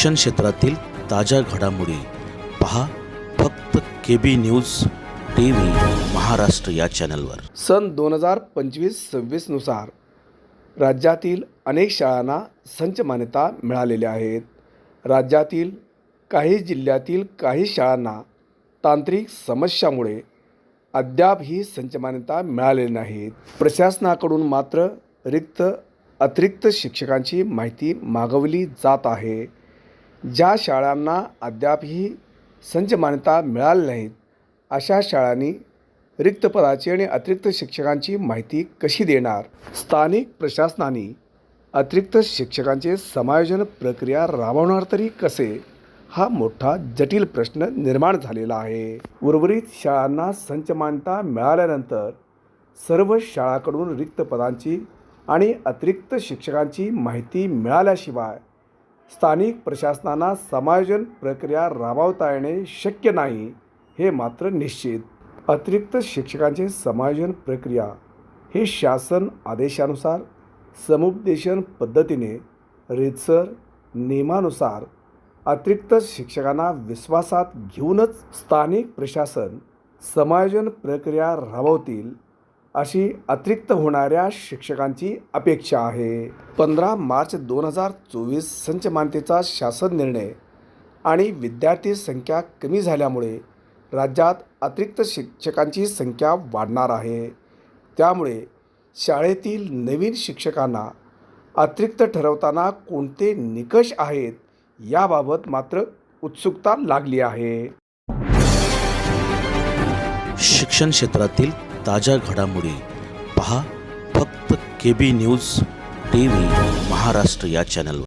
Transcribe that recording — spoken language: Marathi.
शिक्षण क्षेत्रातील ताज्या घडामोडी पहा फक्त KB न्यूज TV महाराष्ट्र या चॅनलवर। सन 2025-26 नुसार राज्यातील अनेक शाळांना संच मान्यता मिळालेल्या आहेत। राज्यातील काही जिल्ह्यातील काही शाळांना तांत्रिक समस्यामुळे अद्याप ही संच मान्यता मिळालेली नाहीत। प्रशासनाकडून मात्र अतिरिक्त शिक्षकांची माहिती मागवली जात आहे। ज्या शाळांना अद्याप ही संच मान्यता मिळाली नाहीत अशा शाळांनी रिक्त पदाची आणि अतिरिक्त शिक्षकांची माहिती कशी देणार? स्थानिक प्रशासनाने अतिरिक्त शिक्षकांचे समायोजन प्रक्रिया राबवणार तरी कसे? हा मोठा जटिल प्रश्न निर्माण झालेला आहे। उर्वरित शाळांना संच मान्यता मिळाल्यानंतर सर्व शाळांकडून रिक्त पदांची आणि अतिरिक्त शिक्षकांची माहिती मिळाल्याशिवाय स्थानिक प्रशासनांना समायोजन प्रक्रिया राबवता येणे शक्य नाही हे मात्र निश्चित। अतिरिक्त शिक्षकांचे समायोजन प्रक्रिया हे शासन आदेशानुसार समुपदेशन पद्धतीने रीतसर नियमानुसार अतिरिक्त शिक्षकांना विश्वासात घेऊनच स्थानिक प्रशासन समायोजन प्रक्रिया राबवतील अशी अतिरिक्त होणाऱ्या शिक्षकांची अपेक्षा आहे। 15 मार्च 2024 संच मान्यतेचा शासन निर्णय आणि विद्यार्थी संख्या कमी झाल्यामुळे राज्यात अतिरिक्त शिक्षकांची संख्या वाढणार आहे। त्यामुळे शाळेतील नवीन शिक्षकांना अतिरिक्त ठरवताना कोणते निकष आहेत याबाबत मात्र उत्सुकता लागली आहे। शिक्षण क्षेत्रातील ताज्या घडामोडी पहा फक्त KB न्यूज TV महाराष्ट्र या चॅनलवर।